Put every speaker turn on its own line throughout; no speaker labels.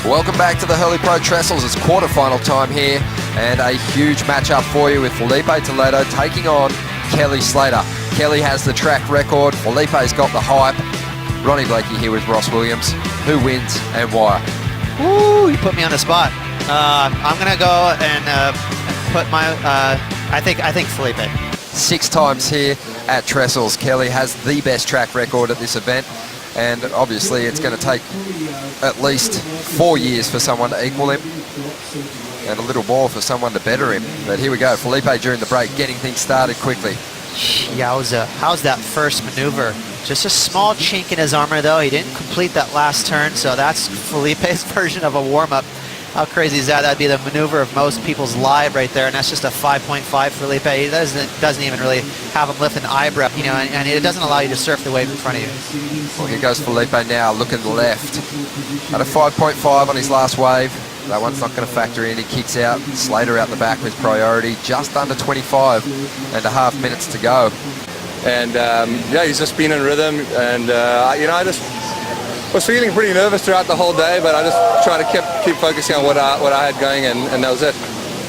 Welcome back to the Hurley Pro Trestles. It's quarterfinal time here, and a huge matchup for you with Filipe Toledo taking on Kelly Slater. Kelly has the track record, Filipe's got the hype. Ronnie Blakey here with Ross Williams. Who wins and why?
Ooh, you put me on the spot. I'm gonna go and put my. I think Filipe.
6 times here at Trestles. Kelly has the best track record at this event, and obviously it's going to take at least 4 years for someone to equal him, and a little more for someone to better him. But here we go, Filipe during the break, getting things started quickly.
Yowza, how's that first maneuver? Just a small chink in his armor though. He didn't complete that last turn, so that's Filipe's version of a warm-up. How crazy is that? That'd be the maneuver of most people's live right there, and that's just a 5.5 Filipe. He doesn't even really have him lift an eyebrow, you know, and it doesn't allow you to surf the wave in front of you.
Well, here goes Filipe now, looking left. At a 5.5 on his last wave. That one's not going to factor in. He kicks out. Slater out the back with priority. Just under 25.5 minutes to go.
And yeah, he's just been in rhythm, and you know, I just was feeling pretty nervous throughout the whole day, but I just tried to keep focusing on what I had going, and that was it.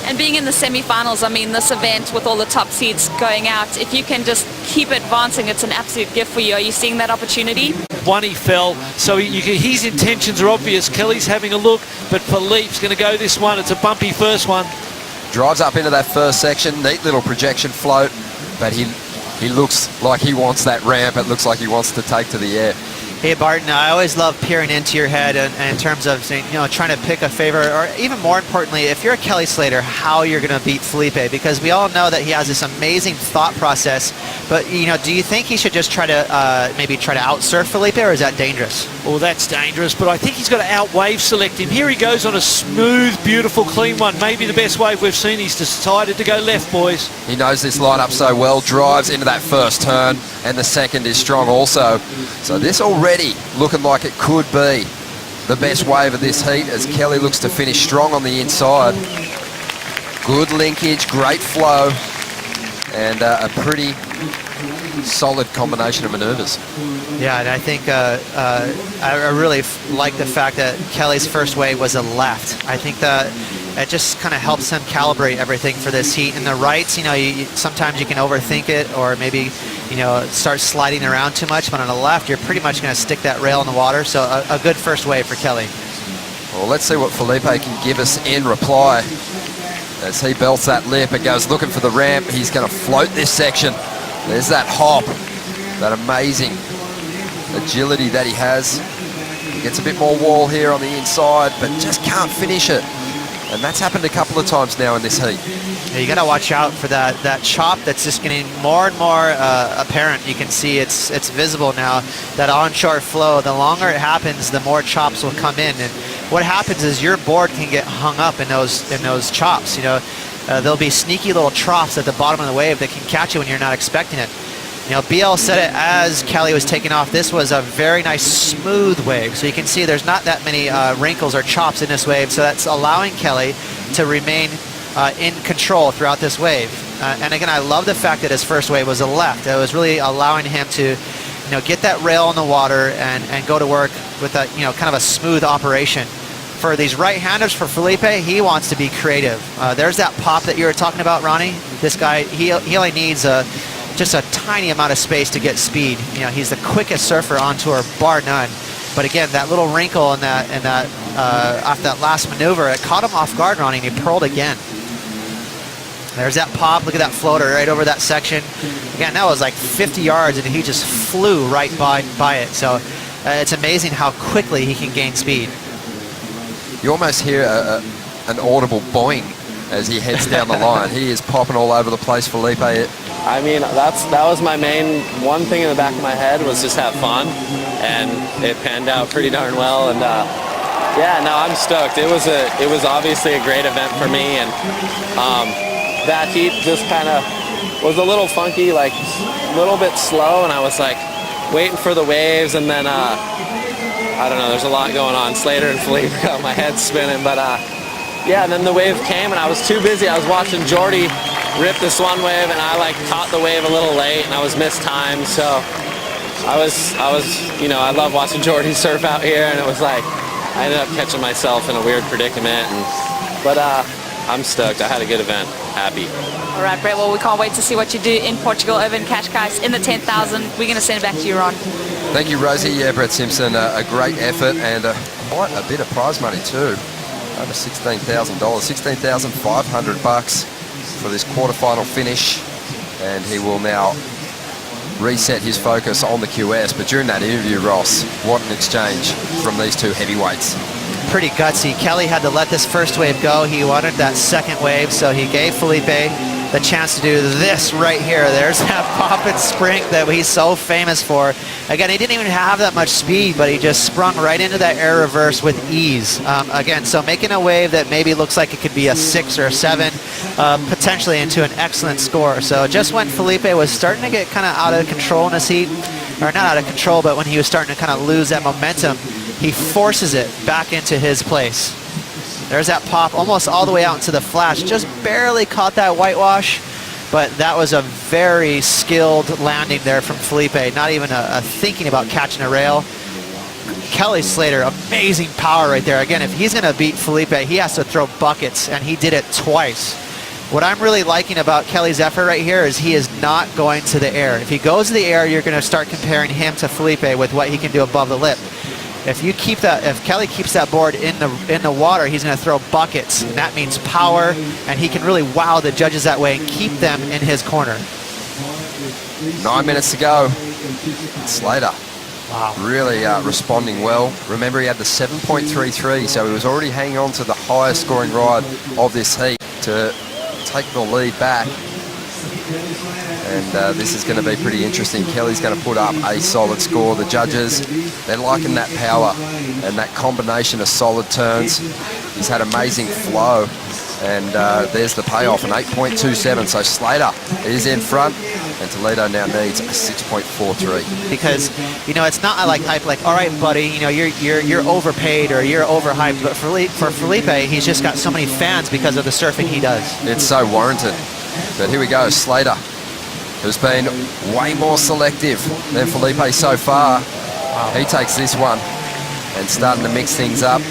And being in the semi-finals, I mean, this event with all the top seeds going out, if you can just keep advancing, it's an absolute gift for you. Are you seeing that opportunity?
One, he fell, so his intentions are obvious. Kelly's having a look, but Filipe's going to go this one. It's a bumpy first one.
Drives up into that first section, neat little projection float, but he looks like he wants that ramp. It looks like he wants to take to the air.
Hey Barton, I always love peering into your head in terms of saying, you know, trying to pick a favorite, or even more importantly, if you're a Kelly Slater, how you're going to beat Filipe, because we all know that he has this amazing thought process. But you know, do you think he should just try to maybe try to outsurf Filipe, or is that dangerous?
Well, that's dangerous, but I think he's got to out-wave select him. Here he goes on a smooth, beautiful, clean one. Maybe the best wave we've seen. He's decided to go left, boys.
He knows this lineup so well, drives into that first turn, and the second is strong also. So this already looking like it could be the best wave of this heat, as Kelly looks to finish strong on the inside. Good linkage, great flow, and a pretty solid combination of maneuvers.
Yeah, and I think I really like the fact that Kelly's first wave was a left. I think that it just kind of helps him calibrate everything for this heat. In the rights, you know, sometimes you can overthink it, or maybe, you know, start sliding around too much, but on the left, you're pretty much going to stick that rail in the water. So a good first wave for Kelly.
Well, let's see what Filipe can give us in reply. As he belts that lip and goes looking for the ramp, he's going to float this section. There's that hop, that amazing agility that he has. He gets a bit more wall here on the inside, but just can't finish it. And that's happened a couple of times now in this heat.
Yeah, you got to watch out for that chop that's just getting more and more apparent. You can see it's visible now, that onshore flow. The longer it happens, the more chops will come in. And what happens is your board can get hung up in those chops. You know, there'll be sneaky little troughs at the bottom of the wave that can catch you when you're not expecting it. You know, BL said it as Kelly was taking off. This was a very nice smooth wave. So you can see there's not that many wrinkles or chops in this wave. So that's allowing Kelly to remain in control throughout this wave. And again, I love the fact that his first wave was a left. It was really allowing him to, you know, get that rail in the water and go to work with that, you know, kind of a smooth operation. For these right-handers, for Filipe, he wants to be creative. There's that pop that you were talking about, Ronnie. This guy, he only needs just a tiny amount of space to get speed. You know, he's the quickest surfer on tour, bar none. But again, that little wrinkle in that after that last maneuver, it caught him off guard, Ronnie, and he pearled again. There's that pop. Look at that floater right over that section. Again, that was like 50 yards, and he just flew right by it. So it's amazing how quickly he can gain speed.
You almost hear an audible boing as he heads down the line. He is popping all over the place, Filipe.
I mean, that was my main one thing in the back of my head, was just have fun, and it panned out pretty darn well. And yeah, no, I'm stoked. It was obviously a great event for me, and that heat just kind of was a little funky, like a little bit slow, and I was like waiting for the waves, and then I don't know, there's a lot going on. Slater and Filipe got my head spinning, but yeah, and then the wave came, and I was too busy. I was watching Jordy rip this one wave, and I like caught the wave a little late, and I was mistimed. So I was, you know, I love watching Jordy surf out here, and it was like, I ended up catching myself in a weird predicament. But I'm stoked. I had a good event. Happy.
All right, Brett. Well, we can't wait to see what you do in Portugal over in Cascais in the 10,000. We're going to send it back to you, Ron.
Thank you, Rosie. Yeah, Brett Simpson, a great effort and quite a bit of prize money too. Over $16,000, $16,500 for this quarterfinal finish. And he will now reset his focus on the QS. But during that interview, Ross, what an exchange from these two heavyweights.
Pretty gutsy. Kelly had to let this first wave go. He wanted that second wave, so he gave Filipe the chance to do this right here. There's that pop and spring that he's so famous for. Again, he didn't even have that much speed, but he just sprung right into that air reverse with ease. Again, so making a wave that maybe looks like it could be a 6 or a 7, potentially into an excellent score. So just when Filipe was starting to get kind of out of control in his heat, or not out of control, but when he was starting to kind of lose that momentum, he forces it back into his place. There's that pop almost all the way out into the flash. Just barely caught that whitewash, but that was a very skilled landing there from Filipe. Not even a thinking about catching a rail. Kelly Slater, amazing power right there. Again, if he's going to beat Filipe, he has to throw buckets, and he did it twice. What I'm really liking about Kelly's effort right here is he is not going to the air. If he goes to the air, you're going to start comparing him to Filipe with what he can do above the lip. If you keep that, if Kelly keeps that board in the water, he's going to throw buckets, and that means power, and he can really wow the judges that way and keep them in his corner.
9 minutes to go. Slater.
Wow.
Really responding well. Remember, he had the 7.33, so he was already hanging on to the highest scoring ride of this heat to take the lead back. And this is going to be pretty interesting. Kelly's going to put up a solid score. The judges, they're liking that power and that combination of solid turns. He's had amazing flow, and there's the payoff, an 8.27. So Slater is in front, and Toledo now needs a 6.43.
Because, you know, it's not like hype, like, all right, buddy, you know, you're overpaid or you're overhyped. But for Filipe, he's just got so many fans because of the surfing he does.
It's so warranted. But here we go, Slater, who's been way more selective than Filipe so far. Wow. He takes this one and starting to mix things up.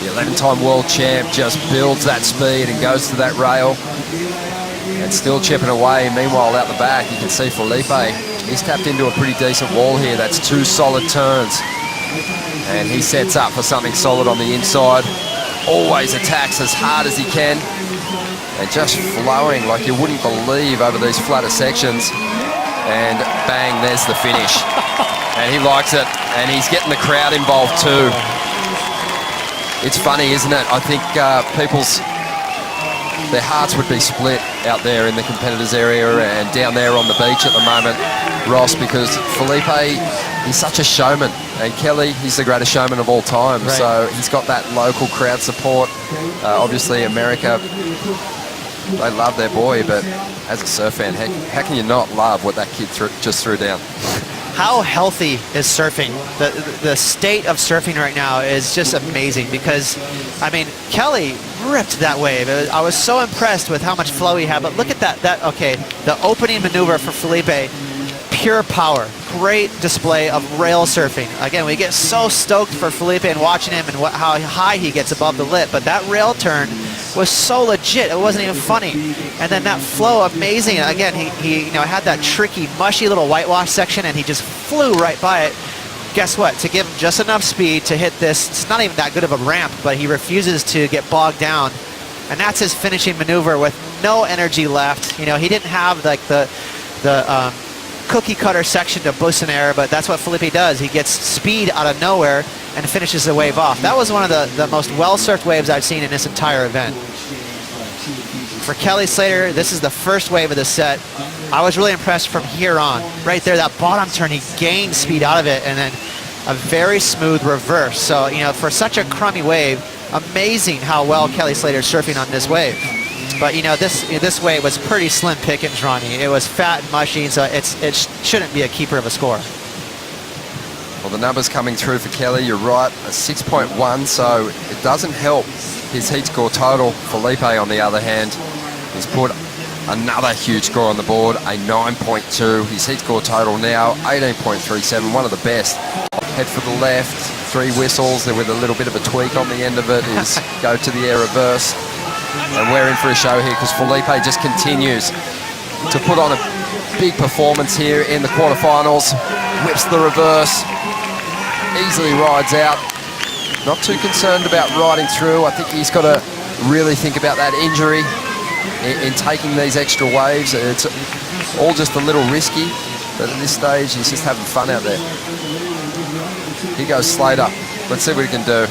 The 11-time world champ just builds that speed and goes to that rail. And still chipping away. Meanwhile, out the back, you can see Filipe. He's tapped into a pretty decent wall here. That's 2 solid turns. And he sets up for something solid on the inside. Always attacks as hard as he can. And just flowing like you wouldn't believe over these flatter sections. And bang, there's the finish. And he likes it. And he's getting the crowd involved too. It's funny, isn't it? I think their hearts would be split out there in the competitors area and down there on the beach at the moment, Ross, because Filipe, he's such a showman. And Kelly, he's the greatest showman of all time. Right. So he's got that local crowd support. Obviously, America, they love their boy, but as a surf fan, how can you not love what that kid just threw down?
How healthy is surfing? The state of surfing right now is just amazing because, I mean, Kelly ripped that wave. I was so impressed with how much flow he had, but look at that, okay, the opening maneuver for Filipe, pure power. Great display of rail surfing. Again, we get so stoked for Filipe and watching him and how high he gets above the lip, but that rail turn was so legit, it wasn't even funny. And then that flow, amazing. Again, he you know, had that tricky, mushy little whitewash section, and he just flew right by it. Guess what? To give him just enough speed to hit this, it's not even that good of a ramp, but he refuses to get bogged down. And that's his finishing maneuver with no energy left. You know, he didn't have like the cookie cutter section to boost in air, but that's what Filipe does. He gets speed out of nowhere and finishes the wave off. That was one of the most well-surfed waves I've seen in this entire event. For Kelly Slater, this is the first wave of the set. I was really impressed from here on. Right there, that bottom turn, he gained speed out of it, and then a very smooth reverse. So, you know, for such a crummy wave, amazing how well Kelly Slater's surfing on this wave. But, you know, this wave was pretty slim pickings, Ronnie. It was fat and mushy, so it shouldn't be a keeper of a score.
Well, the numbers coming through for Kelly, you're right, a 6.1, so it doesn't help his heat score total. Filipe, on the other hand, has put another huge score on the board, a 9.2. His heat score total now, 18.37, one of the best. Head for the left, 3 whistles with a little bit of a tweak on the end of it is go to the air reverse. And we're in for a show here because Filipe just continues to put on a big performance here in the quarterfinals. Whips the reverse, easily rides out. Not too concerned about riding through. I think he's got to really think about that injury in taking these extra waves. It's all just a little risky, but at this stage he's just having fun out there. Here goes Slater. Let's see what he can do.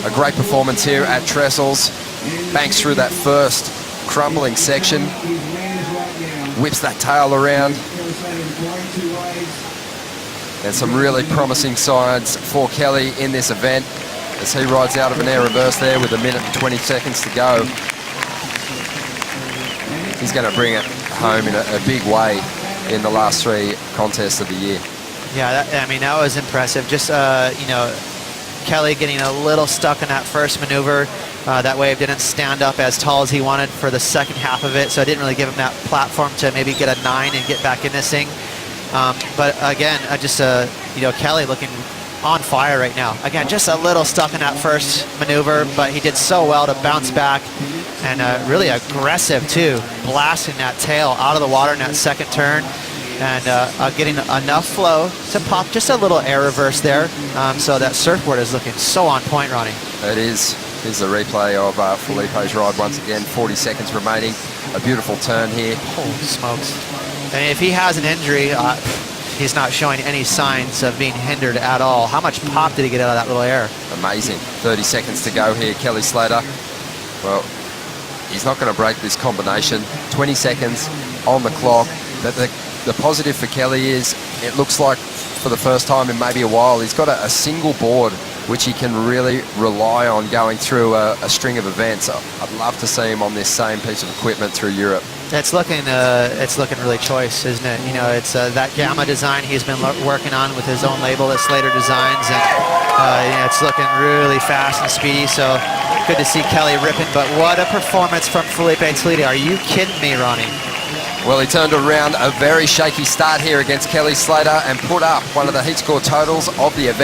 A great performance here at Trestles. Banks through that first crumbling section. Whips that tail around. And some really promising signs for Kelly in this event as he rides out of an air reverse there with 1 minute and 20 seconds to go. He's going to bring it home in a big way in the last 3 contests of the year.
Yeah, that was impressive. Just, Kelly getting a little stuck in that first maneuver. That wave didn't stand up as tall as he wanted for the second half of it, so it didn't really give him that platform to maybe get a 9 and get back in this thing. But again, Kelly looking on fire right now. Again, just a little stuck in that first maneuver, but he did so well to bounce back, and really aggressive too, blasting that tail out of the water in that second turn, and getting enough flow to pop just a little air reverse there. So that surfboard is looking so on point, Ronnie.
It is. Here's the replay of Filipe's ride once again. 40 seconds remaining. A beautiful turn here.
Holy smokes. I mean, if he has an injury, he's not showing any signs of being hindered at all. How much pop did he get out of that little air?
Amazing. 30 seconds to go here. Kelly Slater. Well, he's not going to break this combination. 20 seconds on the clock. But the positive for Kelly is it looks like for the first time in maybe a while he's got a single board which he can really rely on going through a string of events. I'd love to see him on this same piece of equipment through Europe.
It's looking really choice, isn't it? You know, it's that Gamma design he's been working on with his own label at Slater Designs, and it's looking really fast and speedy. So good to see Kelly ripping. But what a performance from Filipe Toledo! Are you kidding me, Ronnie?
Well, he turned around a very shaky start here against Kelly Slater and put up one of the heat score totals of the event.